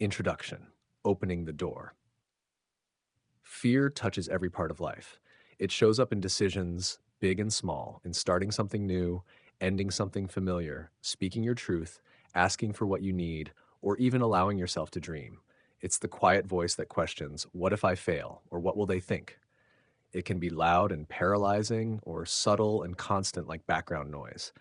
Introduction. Opening the door. Fear touches every part of life. It shows up in decisions, big and small, in starting something new, ending something familiar, speaking your truth, asking for what you need, or even allowing yourself to dream. It's the quiet voice that questions, what if I fail, or what will they think? It can be loud and paralyzing, or subtle and constant like background noise.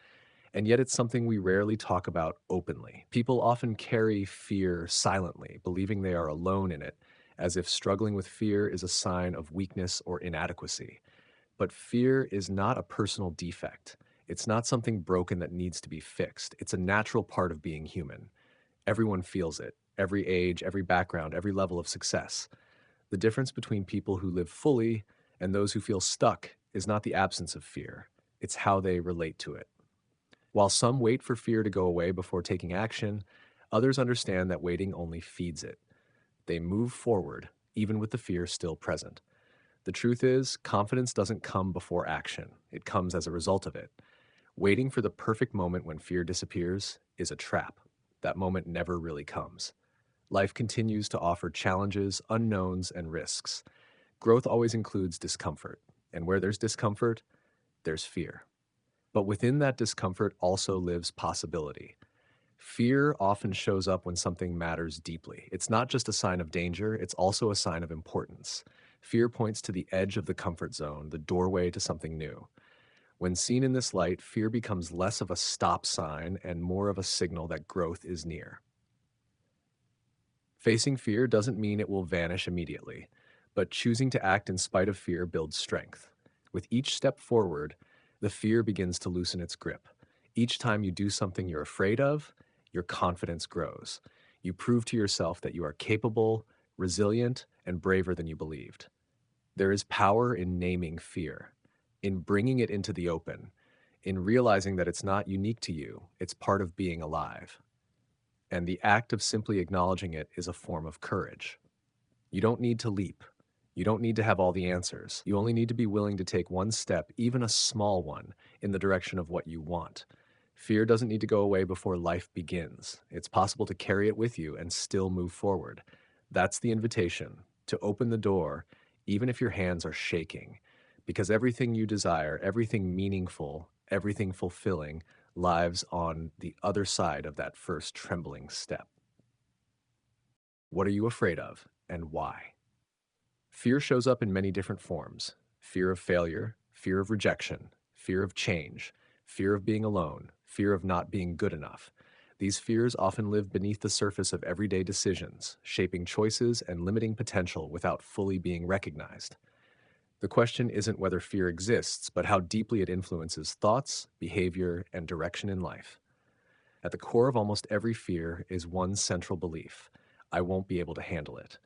And yet it's something we rarely talk about openly. People often carry fear silently, believing they are alone in it, as if struggling with fear is a sign of weakness or inadequacy. But fear is not a personal defect. It's not something broken that needs to be fixed. It's a natural part of being human. Everyone feels it, every age, every background, every level of success. The difference between people who live fully and those who feel stuck is not the absence of fear, it's how they relate to it. While some wait for fear to go away before taking action, others understand that waiting only feeds it. They move forward, even with the fear still present. The truth is, confidence doesn't come before action, it comes as a result of it. Waiting for the perfect moment when fear disappears is a trap. That moment never really comes. Life continues to offer challenges, unknowns, and risks. Growth always includes discomfort, and where there's discomfort, there's fear. But within that discomfort also lives possibility. Fear often shows up when something matters deeply. It's not just a sign of danger, it's also a sign of importance. Fear points to the edge of the comfort zone, the doorway to something new. When seen in this light, fear becomes less of a stop sign and more of a signal that growth is near. Facing fear doesn't mean it will vanish immediately, but choosing to act in spite of fear builds strength. With each step forward, the fear begins to loosen its grip. Each time you do something you're afraid of, your confidence grows. You prove to yourself that you are capable, resilient, and braver than you believed. There is power in naming fear, in bringing it into the open, in realizing that it's not unique to you, it's part of being alive. And the act of simply acknowledging it is a form of courage. You don't need to leap. You don't need to have all the answers. You only need to be willing to take one step, even a small one, in the direction of what you want. Fear doesn't need to go away before life begins. It's possible to carry it with you and still move forward. That's the invitation, to open the door, even if your hands are shaking. Because everything you desire, everything meaningful, everything fulfilling, lives on the other side of that first trembling step. What are you afraid of and why? Fear shows up in many different forms: fear of failure, fear of rejection, fear of change, fear of being alone, fear of not being good enough. These fears often live beneath the surface of everyday decisions, shaping choices and limiting potential without fully being recognized. The question isn't whether fear exists, but how deeply it influences thoughts, behavior, and direction in life. At the core of almost every fear is one central belief: I won't be able to handle it.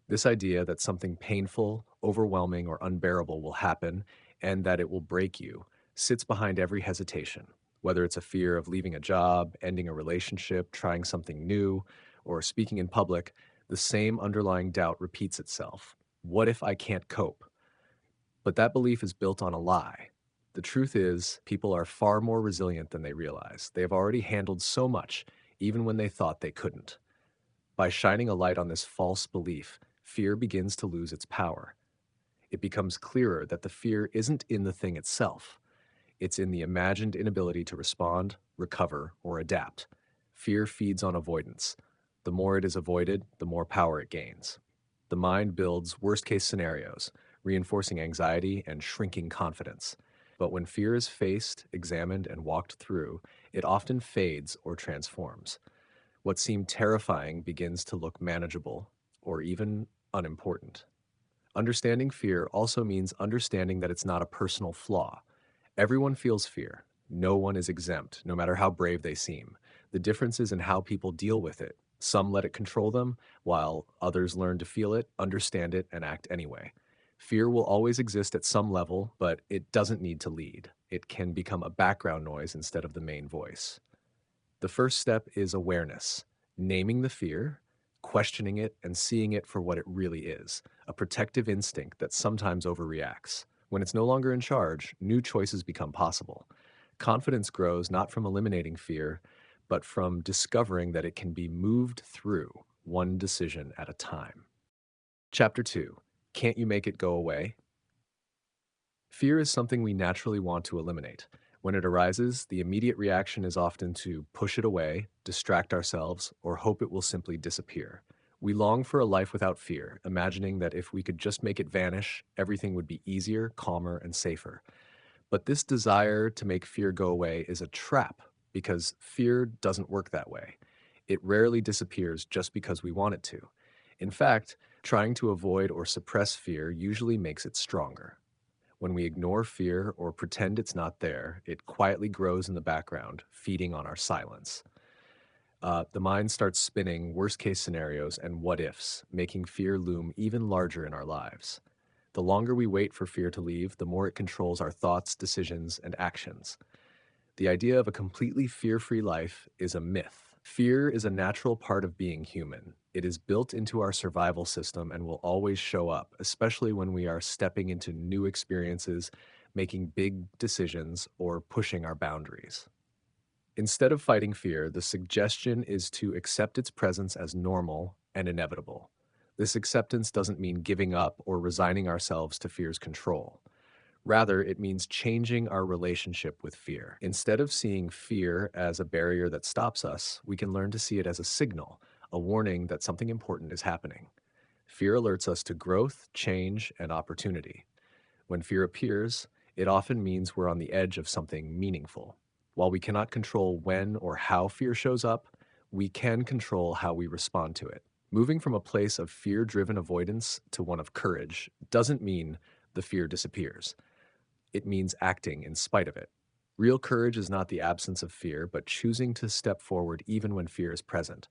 This idea that something painful, overwhelming, or unbearable will happen and that it will break you sits behind every hesitation. Whether it's a fear of leaving a job, ending a relationship, trying something new, or speaking in public, the same underlying doubt repeats itself. What if I can't cope? But that belief is built on a lie. The truth is, people are far more resilient than they realize. They have already handled so much, even when they thought they couldn't. By shining a light on this false belief, fear begins to lose its power. It becomes clearer that the fear isn't in the thing itself. It's in the imagined inability to respond, recover, or adapt. Fear feeds on avoidance. The more it is avoided, the more power it gains. The mind builds worst-case scenarios, reinforcing anxiety and shrinking confidence. But when fear is faced, examined, and walked through, it often fades or transforms. What seemed terrifying begins to look manageable or even unimportant. Understanding fear also means understanding that it's not a personal flaw. Everyone feels fear. No one is exempt, no matter how brave they seem. The difference is in how people deal with it. Some let it control them, while others learn to feel it, understand it, and act anyway. Fear will always exist at some level, but it doesn't need to lead. It can become a background noise instead of the main voice. The first step is awareness, naming the fear, questioning it, and seeing it for what it really is: a protective instinct that sometimes overreacts. When it's no longer in charge, new choices become possible. Confidence grows not from eliminating fear, but from discovering that it can be moved through. one decision at a time. Chapter 2. Can't you make it go away? Fear is something we naturally want to eliminate. When it arises, the immediate reaction is often to push it away, distract ourselves, or hope it will simply disappear. We long for a life without fear, imagining that if we could just make it vanish, everything would be easier, calmer, and safer. But this desire to make fear go away is a trap because fear doesn't work that way. It rarely disappears just because we want it to. In fact, trying to avoid or suppress fear usually makes it stronger. When we ignore fear or pretend it's not there, it quietly grows in the background, feeding on our silence. The mind starts spinning worst case scenarios and what ifs, making fear loom even larger in our lives. The longer we wait for fear to leave, the more it controls our thoughts, decisions, and actions. The idea of a completely fear free life is a myth. Fear is a natural part of being human. It is built into our survival system and will always show up, especially when we are stepping into new experiences, making big decisions, or pushing our boundaries. Instead of fighting fear, the suggestion is to accept its presence as normal and inevitable. This acceptance doesn't mean giving up or resigning ourselves to fear's control. Rather, it means changing our relationship with fear. Instead of seeing fear as a barrier that stops us, we can learn to see it as a signal, a warning that something important is happening. Fear alerts us to growth, change, and opportunity. When fear appears, it often means we're on the edge of something meaningful. While we cannot control when or how fear shows up, we can control how we respond to it. Moving from a place of fear-driven avoidance to one of courage doesn't mean the fear disappears. It means acting in spite of it. Real courage is not the absence of fear, but choosing to step forward even when fear is present.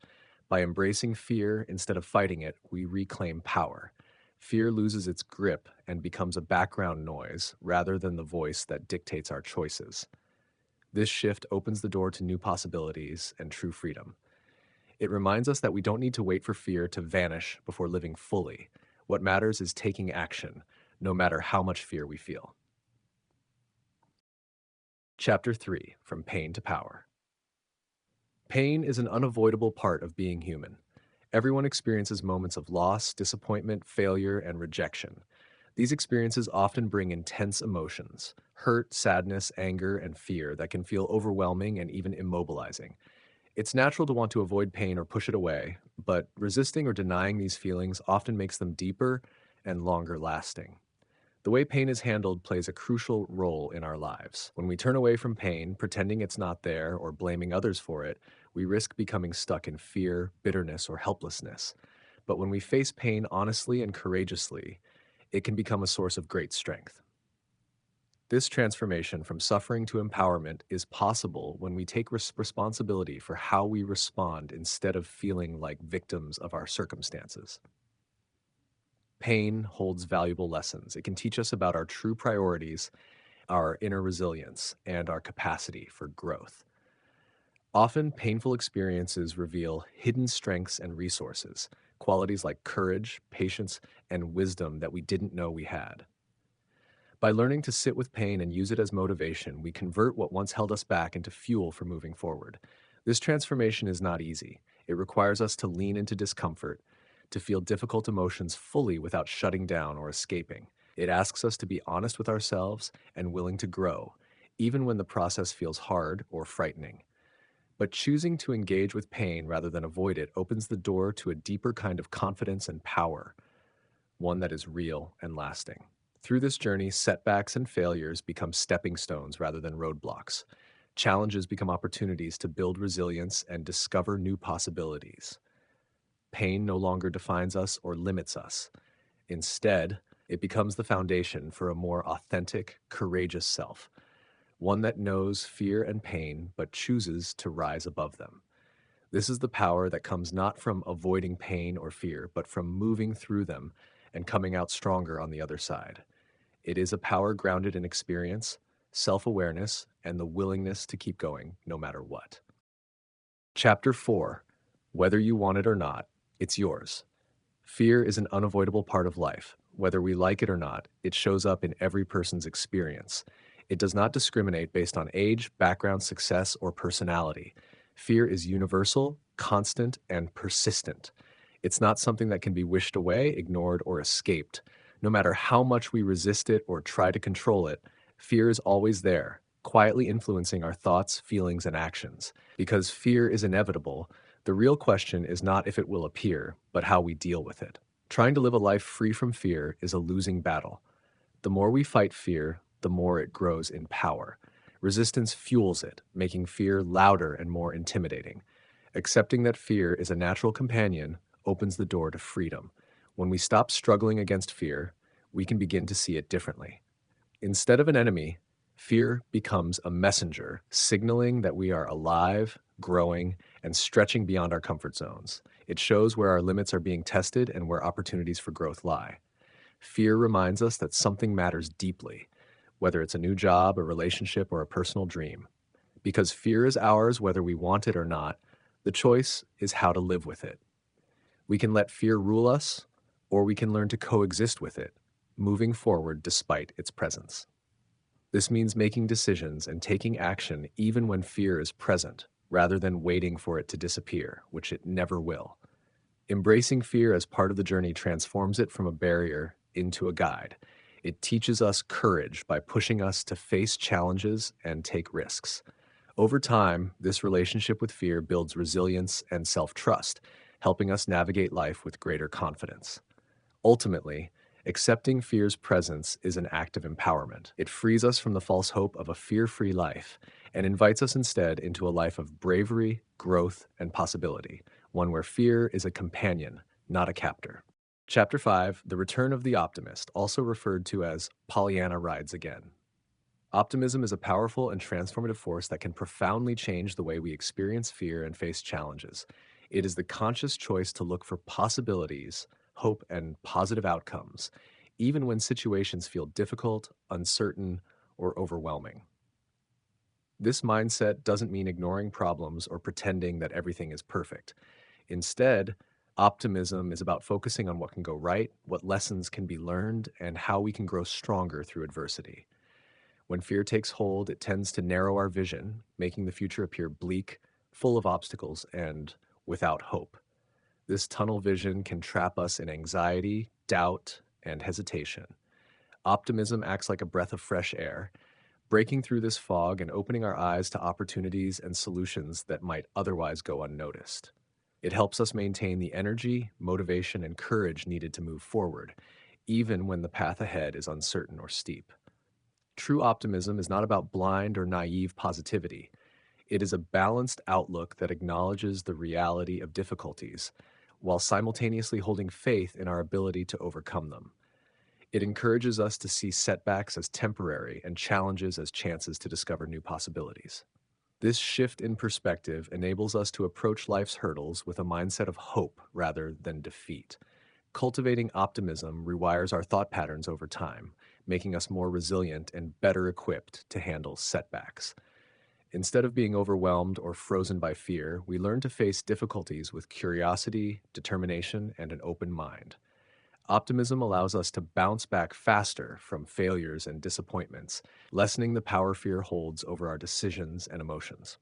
By embracing fear instead of fighting it, we reclaim power. Fear loses its grip and becomes a background noise rather than the voice that dictates our choices. This shift opens the door to new possibilities and true freedom. It reminds us that we don't need to wait for fear to vanish before living fully. What matters is taking action, no matter how much fear we feel. Chapter 3. From Pain to Power. Pain is an unavoidable part of being human. Everyone experiences moments of loss, disappointment, failure, and rejection. These experiences often bring intense emotions, hurt, sadness, anger, and fear that can feel overwhelming and even immobilizing. It's natural to want to avoid pain or push it away, but resisting or denying these feelings often makes them deeper and longer lasting. The way pain is handled plays a crucial role in our lives. When we turn away from pain, pretending it's not there or blaming others for it, we risk becoming stuck in fear, bitterness, or helplessness. But when we face pain honestly and courageously, it can become a source of great strength. This transformation from suffering to empowerment is possible when we take responsibility for how we respond instead of feeling like victims of our circumstances. Pain holds valuable lessons. It can teach us about our true priorities, our inner resilience, and our capacity for growth. Often, painful experiences reveal hidden strengths and resources, qualities like courage, patience, and wisdom that we didn't know we had. By learning to sit with pain and use it as motivation, we convert what once held us back into fuel for moving forward. This transformation is not easy. It requires us to lean into discomfort, to feel difficult emotions fully without shutting down or escaping. It asks us to be honest with ourselves and willing to grow, even when the process feels hard or frightening. But choosing to engage with pain rather than avoid it opens the door to a deeper kind of confidence and power, one that is real and lasting. Through this journey, setbacks and failures become stepping stones rather than roadblocks. Challenges become opportunities to build resilience and discover new possibilities. Pain no longer defines us or limits us. Instead, it becomes the foundation for a more authentic, courageous self, one that knows fear and pain but chooses to rise above them. This is the power that comes not from avoiding pain or fear, but from moving through them and coming out stronger on the other side. It is a power grounded in experience, self-awareness, and the willingness to keep going no matter what. Chapter 4. Whether you want it or not, it's yours. Fear is an unavoidable part of life. Whether we like it or not, it shows up in every person's experience. It does not discriminate based on age, background, success, or personality. Fear is universal, constant, and persistent. It's not something that can be wished away, ignored, or escaped. No matter how much we resist it or try to control it, fear is always there, quietly influencing our thoughts, feelings, and actions. Because fear is inevitable, the real question is not if it will appear, but how we deal with it. Trying to live a life free from fear is a losing battle. The more we fight fear, the more it grows in power. Resistance fuels it, making fear louder and more intimidating. Accepting that fear is a natural companion opens the door to freedom. When we stop struggling against fear, we can begin to see it differently. Instead of an enemy, fear becomes a messenger, signaling that we are alive, growing, and stretching beyond our comfort zones. It shows where our limits are being tested and where opportunities for growth lie. Fear reminds us that something matters deeply, whether it's a new job, a relationship, or a personal dream. Because fear is ours whether we want it or not, the choice is how to live with it. We can let fear rule us, or we can learn to coexist with it, moving forward despite its presence. This means making decisions and taking action even when fear is present, rather than waiting for it to disappear, which it never will. Embracing fear as part of the journey transforms it from a barrier into a guide. It teaches us courage by pushing us to face challenges and take risks. Over time, this relationship with fear builds resilience and self trust, helping us navigate life with greater confidence. Ultimately, accepting fear's presence is an act of empowerment. It frees us from the false hope of a fear free life and invites us instead into a life of bravery, growth, and possibility, one where fear is a companion, not a captor. Chapter 5: The Return of the Optimist, also referred to as Pollyanna Rides Again. Optimism is a powerful and transformative force that can profoundly change the way we experience fear and face challenges. It is the conscious choice to look for possibilities, hope, and positive outcomes, even when situations feel difficult, uncertain, or overwhelming. This mindset doesn't mean ignoring problems or pretending that everything is perfect. Instead, optimism is about focusing on what can go right, what lessons can be learned, and how we can grow stronger through adversity. When fear takes hold, it tends to narrow our vision, making the future appear bleak, full of obstacles, and without hope. This tunnel vision can trap us in anxiety, doubt, and hesitation. Optimism acts like a breath of fresh air, breaking through this fog and opening our eyes to opportunities and solutions that might otherwise go unnoticed. It helps us maintain the energy, motivation, and courage needed to move forward, even when the path ahead is uncertain or steep. True optimism is not about blind or naive positivity. It is a balanced outlook that acknowledges the reality of difficulties while simultaneously holding faith in our ability to overcome them. It encourages us to see setbacks as temporary and challenges as chances to discover new possibilities. This shift in perspective enables us to approach life's hurdles with a mindset of hope rather than defeat. Cultivating optimism rewires our thought patterns over time, making us more resilient and better equipped to handle setbacks. Instead of being overwhelmed or frozen by fear, we learn to face difficulties with curiosity, determination, and an open mind. Optimism allows us to bounce back faster from failures and disappointments, lessening the power fear holds over our decisions and emotions.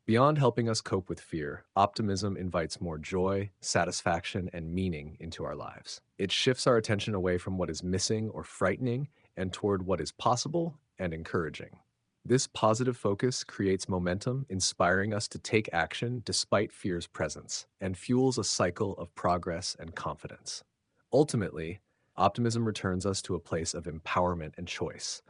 Beyond helping us cope with fear, optimism invites more joy, satisfaction, and meaning into our lives. It shifts our attention away from what is missing or frightening and toward what is possible and encouraging. This positive focus creates momentum, inspiring us to take action despite fear's presence, and fuels a cycle of progress and confidence. Ultimately, optimism returns us to a place of empowerment and choice.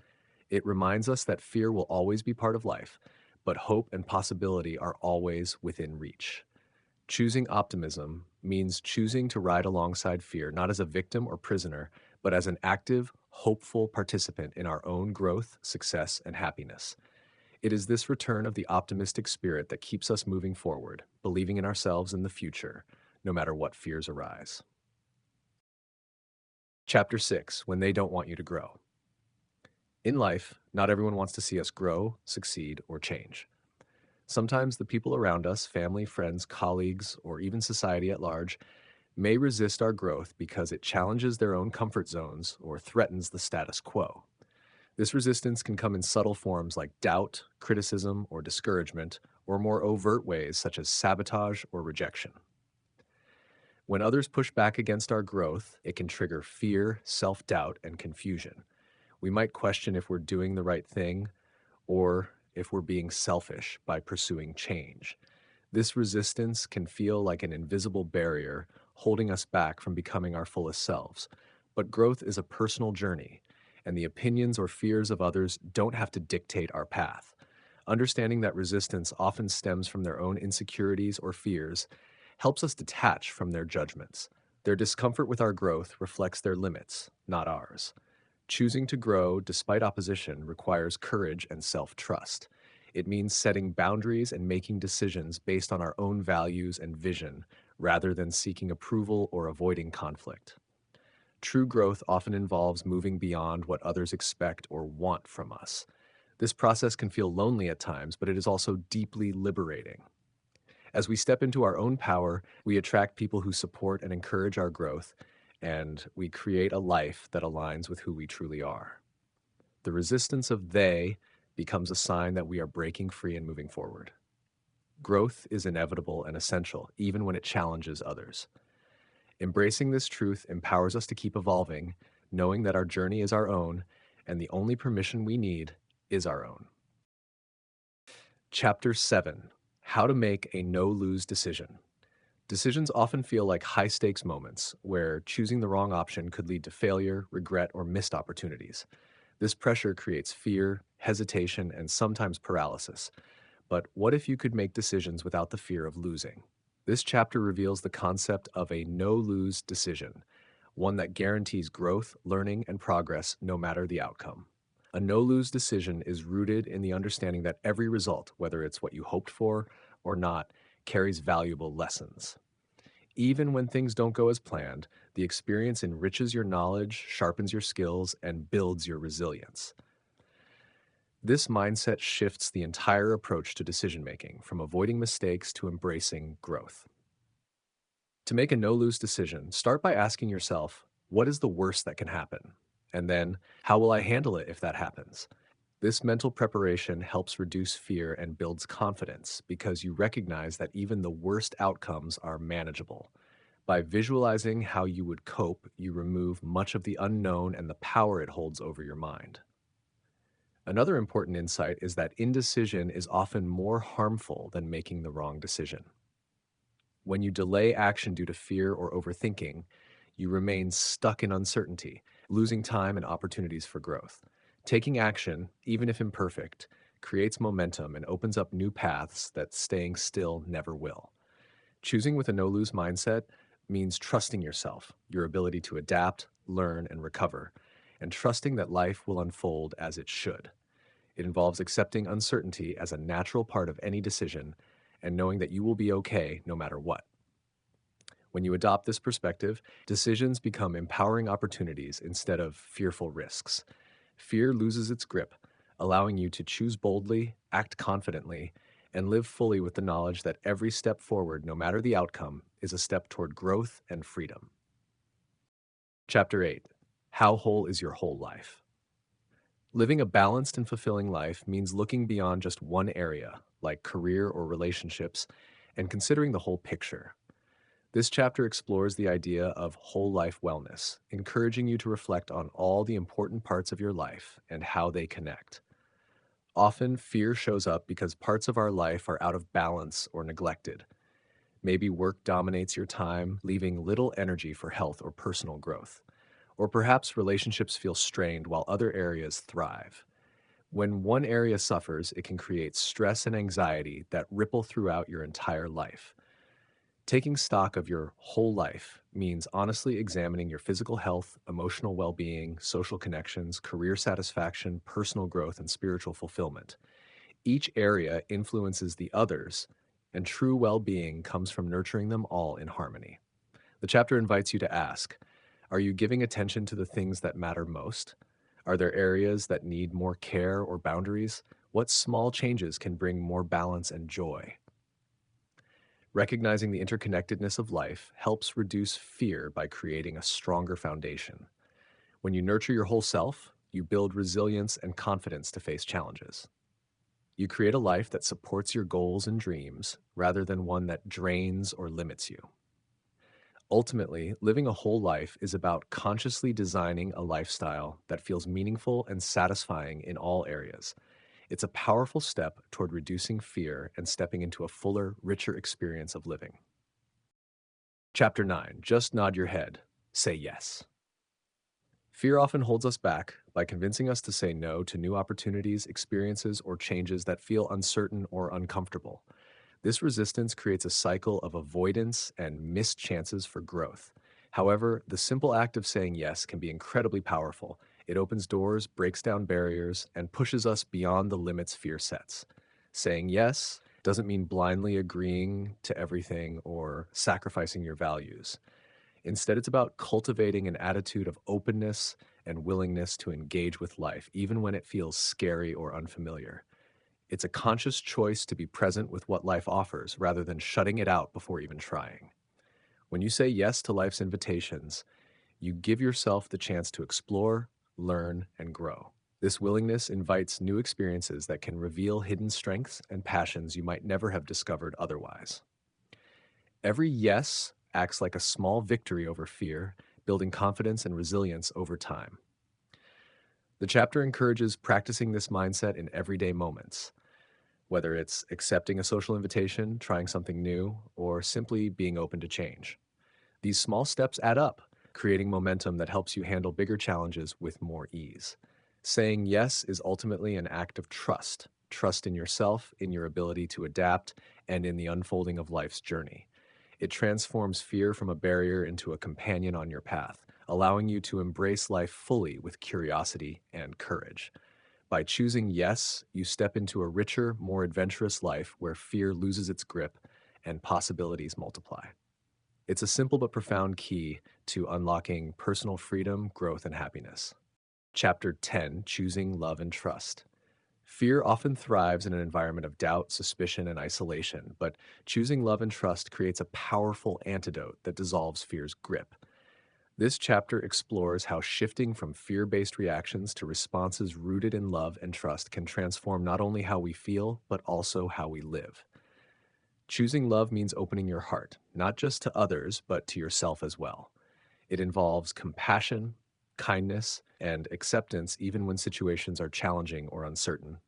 It reminds us that fear will always be part of life, but hope and possibility are always within reach. Choosing optimism means choosing to ride alongside fear, not as a victim or prisoner, but as an active, hopeful participant in our own growth, success, and happiness. It is this return of the optimistic spirit that keeps us moving forward, believing in ourselves and the future, no matter what fears arise. Chapter 6: When They Don't Want You to Grow. In life, not everyone wants to see us grow, succeed, or change. Sometimes the people around us, family, friends, colleagues, or even society at large, may resist our growth because it challenges their own comfort zones or threatens the status quo. This resistance can come in subtle forms like doubt, criticism, or discouragement, or more overt ways such as sabotage or rejection. When others push back against our growth, it can trigger fear, self doubt, and confusion. We might question if we're doing the right thing or if we're being selfish by pursuing change. This resistance can feel like an invisible barrier holding us back from becoming our fullest selves. But growth is a personal journey, and the opinions or fears of others don't have to dictate our path. Understanding that resistance often stems from their own insecurities or fears helps us detach from their judgments. Their discomfort with our growth reflects their limits, not ours. Choosing to grow despite opposition requires courage and self trust. It means setting boundaries and making decisions based on our own values and vision rather than seeking approval or avoiding conflict. True growth often involves moving beyond what others expect or want from us. This process can feel lonely at times, but it is also deeply liberating. As we step into our own power, we attract people who support and encourage our growth, and we create a life that aligns with who we truly are. The resistance of they becomes a sign that we are breaking free and moving forward. Growth is inevitable and essential, even when it challenges others. Embracing this truth empowers us to keep evolving, knowing that our journey is our own, and the only permission we need is our own. Chapter 7: How to Make a No Lose Decision. Decisions often feel like high stakes moments where choosing the wrong option could lead to failure, regret, or missed opportunities. This pressure creates fear, hesitation, and sometimes paralysis. But what if you could make decisions without the fear of losing? This chapter reveals the concept of a no lose decision, one that guarantees growth, learning, and progress no matter the outcome. A no lose decision is rooted in the understanding that every result, whether it's what you hoped for or not, carries valuable lessons. Even when things don't go as planned, the experience enriches your knowledge, sharpens your skills, and builds your resilience. This mindset shifts the entire approach to decision making, from avoiding mistakes to embracing growth. To make a no lose decision, start by asking yourself, what is the worst that can happen? And then, how will I handle it if that happens? This mental preparation helps reduce fear and builds confidence because you recognize that even the worst outcomes are manageable. By visualizing how you would cope, you remove much of the unknown and the power it holds over your mind. Another important insight is that indecision is often more harmful than making the wrong decision. When you delay action due to fear or overthinking, you remain stuck in uncertainty, losing time and opportunities for growth. Taking action, even if imperfect, creates momentum and opens up new paths that staying still never will. Choosing with a no lose mindset means trusting yourself, your ability to adapt, learn, and recover, and trusting that life will unfold as it should. It involves accepting uncertainty as a natural part of any decision and knowing that you will be okay no matter what. When you adopt this perspective, decisions become empowering opportunities instead of fearful risks. Fear loses its grip, allowing you to choose boldly, act confidently, and live fully with the knowledge that every step forward, no matter the outcome, is a step toward growth and freedom. Chapter 8: How Whole is Your Whole Life? Living a balanced and fulfilling life means looking beyond just one area, like career or relationships, and considering the whole picture. This chapter explores the idea of whole life wellness, encouraging you to reflect on all the important parts of your life and how they connect. Often, fear shows up because parts of our life are out of balance or neglected. Maybe work dominates your time, leaving little energy for health or personal growth. Or perhaps relationships feel strained while other areas thrive. When one area suffers, it can create stress and anxiety that ripple throughout your entire life. Taking stock of your whole life means honestly examining your physical health, emotional well being, social connections, career satisfaction, personal growth, and spiritual fulfillment. Each area influences the others, and true well being comes from nurturing them all in harmony. The chapter invites you to ask: are you giving attention to the things that matter most? Are there areas that need more care or boundaries? What small changes can bring more balance and joy? Recognizing the interconnectedness of life helps reduce fear by creating a stronger foundation. When you nurture your whole self, you build resilience and confidence to face challenges. You create a life that supports your goals and dreams rather than one that drains or limits you. Ultimately, living a whole life is about consciously designing a lifestyle that feels meaningful and satisfying in all areas. It's a powerful step toward reducing fear and stepping into a fuller, richer experience of living. Chapter 9. Just nod your head. Say yes. Fear often holds us back by convincing us to say no to new opportunities, experiences, or changes that feel uncertain or uncomfortable. This resistance creates a cycle of avoidance and missed chances for growth. However, the simple act of saying yes can be incredibly powerful. It opens doors, breaks down barriers, and pushes us beyond the limits fear sets. Saying yes doesn't mean blindly agreeing to everything or sacrificing your values. Instead, it's about cultivating an attitude of openness and willingness to engage with life, even when it feels scary or unfamiliar. It's a conscious choice to be present with what life offers rather than shutting it out before even trying. When you say yes to life's invitations, you give yourself the chance to explore, learn, and grow. This willingness invites new experiences that can reveal hidden strengths and passions you might never have discovered otherwise. Every yes acts like a small victory over fear, building confidence and resilience over time. The chapter encourages practicing this mindset in everyday moments, whether it's accepting a social invitation, trying something new, or simply being open to change. These small steps add up, creating momentum that helps you handle bigger challenges with more ease. Saying yes is ultimately an act of trust trust in yourself, in your ability to adapt, and in the unfolding of life's journey. It transforms fear from a barrier into a companion on your path, allowing you to embrace life fully with curiosity and courage. By choosing yes, you step into a richer, more adventurous life where fear loses its grip and possibilities multiply. It's a simple but profound key to unlocking personal freedom, growth, and happiness. Chapter 10. Choosing Love and Trust. Fear often thrives in an environment of doubt, suspicion, and isolation, but choosing love and trust creates a powerful antidote that dissolves fear's grip. This chapter explores how shifting from fear based reactions to responses rooted in love and trust can transform not only how we feel, but also how we live. Choosing love means opening your heart, not just to others, but to yourself as well. It involves compassion, kindness, and acceptance even when situations are challenging or uncertain.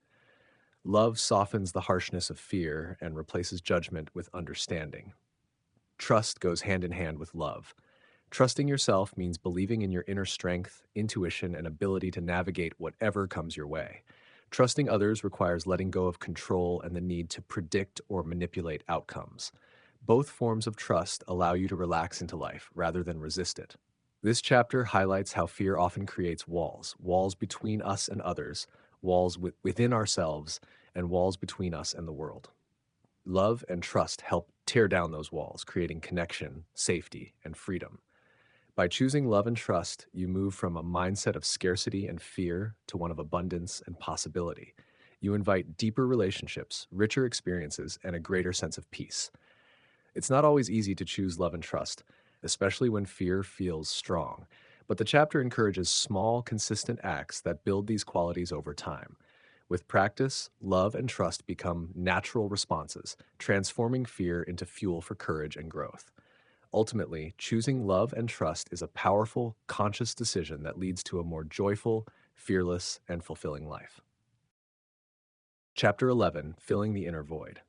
Love softens the harshness of fear and replaces judgment with understanding. Trust goes hand in hand with love. Trusting yourself means believing in your inner strength, intuition, and ability to navigate whatever comes your way. Trusting others requires letting go of control and the need to predict or manipulate outcomes. Both forms of trust allow you to relax into life rather than resist it. This chapter highlights how fear often creates walls between us and others, walls within ourselves, and walls between us and the world. Love and trust help tear down those walls, creating connection, safety, and freedom. By choosing love and trust, you move from a mindset of scarcity and fear to one of abundance and possibility. You invite deeper relationships, richer experiences, and a greater sense of peace. It's not always easy to choose love and trust, especially when fear feels strong. But the chapter encourages small, consistent acts that build these qualities over time. With practice, love and trust become natural responses, transforming fear into fuel for courage and growth. Ultimately, choosing love and trust is a powerful, conscious decision that leads to a more joyful, fearless, and fulfilling life. Chapter 11. Filling the Inner Void.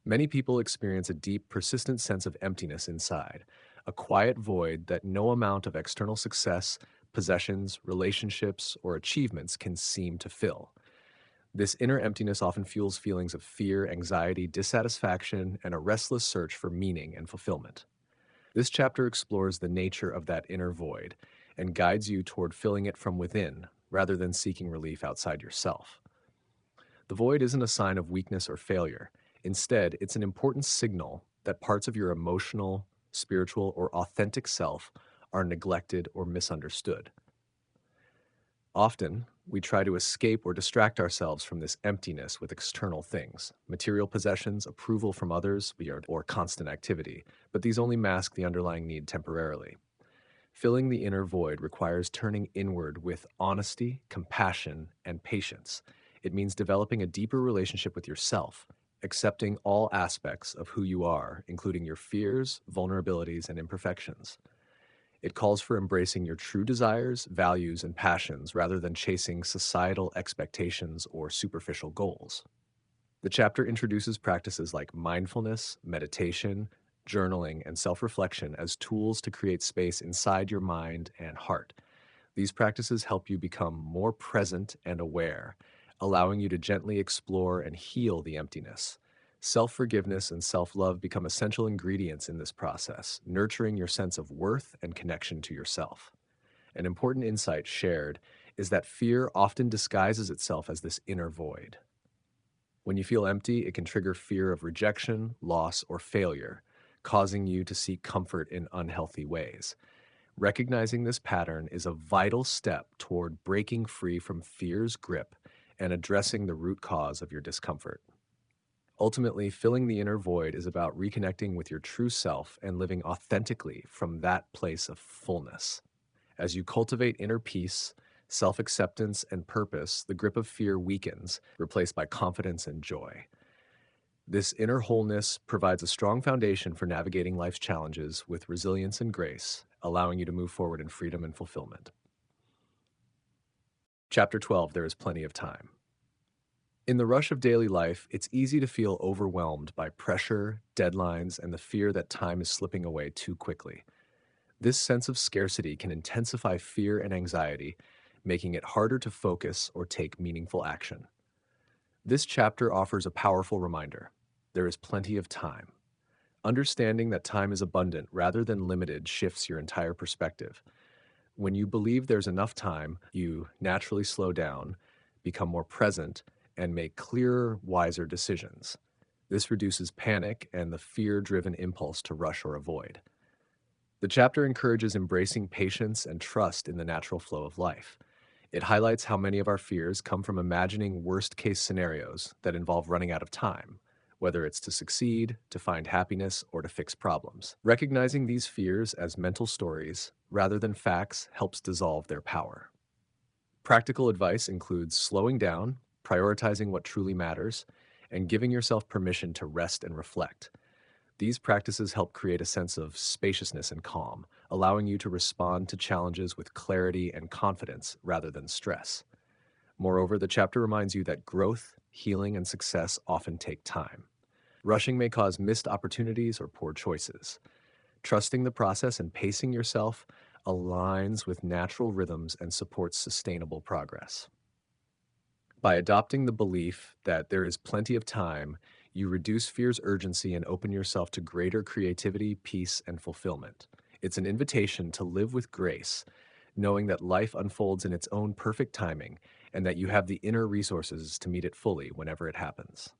Many people experience a deep, persistent sense of emptiness inside, a quiet void that no amount of external success, possessions, relationships, or achievements can seem to fill. This inner emptiness often fuels feelings of fear, anxiety, dissatisfaction, and a restless search for meaning and fulfillment. This chapter explores the nature of that inner void and guides you toward filling it from within rather than seeking relief outside yourself. The void isn't a sign of weakness or failure. Instead, it's an important signal that parts of your emotional, spiritual, or authentic self are neglected or misunderstood. Often, we try to escape or distract ourselves from this emptiness with external things, material possessions, approval from others, or constant activity, but these only mask the underlying need temporarily. Filling the inner void requires turning inward with honesty, compassion, and patience. It means developing a deeper relationship with yourself, accepting all aspects of who you are, including your fears, vulnerabilities, and imperfections. It calls for embracing your true desires, values, and passions rather than chasing societal expectations or superficial goals. The chapter introduces practices like mindfulness, meditation, journaling, and self reflection as tools to create space inside your mind and heart. These practices help you become more present and aware, allowing you to gently explore and heal the emptiness. Self forgiveness and self love become essential ingredients in this process, nurturing your sense of worth and connection to yourself. An important insight shared is that fear often disguises itself as this inner void. When you feel empty, it can trigger fear of rejection, loss, or failure, causing you to seek comfort in unhealthy ways. Recognizing this pattern is a vital step toward breaking free from fear's grip and addressing the root cause of your discomfort. Ultimately, filling the inner void is about reconnecting with your true self and living authentically from that place of fullness. As you cultivate inner peace, self acceptance, and purpose, the grip of fear weakens, replaced by confidence and joy. This inner wholeness provides a strong foundation for navigating life's challenges with resilience and grace, allowing you to move forward in freedom and fulfillment. Chapter 12. There is plenty of time. In the rush of daily life, it's easy to feel overwhelmed by pressure, deadlines, and the fear that time is slipping away too quickly. This sense of scarcity can intensify fear and anxiety, making it harder to focus or take meaningful action. This chapter offers a powerful reminder. There is plenty of time. Understanding that time is abundant rather than limited shifts your entire perspective. When you believe there's enough time, you naturally slow down, become more present, and make clearer, wiser decisions. This reduces panic and the fear-driven impulse to rush or avoid. The chapter encourages embracing patience and trust in the natural flow of life. It highlights how many of our fears come from imagining worst-case scenarios that involve running out of time, whether it's to succeed, to find happiness, or to fix problems. Recognizing these fears as mental stories rather than facts helps dissolve their power. Practical advice includes slowing down, prioritizing what truly matters, and giving yourself permission to rest and reflect. These practices help create a sense of spaciousness and calm, allowing you to respond to challenges with clarity and confidence rather than stress. Moreover, the chapter reminds you that growth, healing, and success often take time. Rushing may cause missed opportunities or poor choices. Trusting the process and pacing yourself aligns with natural rhythms and supports sustainable progress. By adopting the belief that there is plenty of time, you reduce fear's urgency and open yourself to greater creativity, peace, and fulfillment. It's an invitation to live with grace, knowing that life unfolds in its own perfect timing and that you have the inner resources to meet it fully whenever it happens.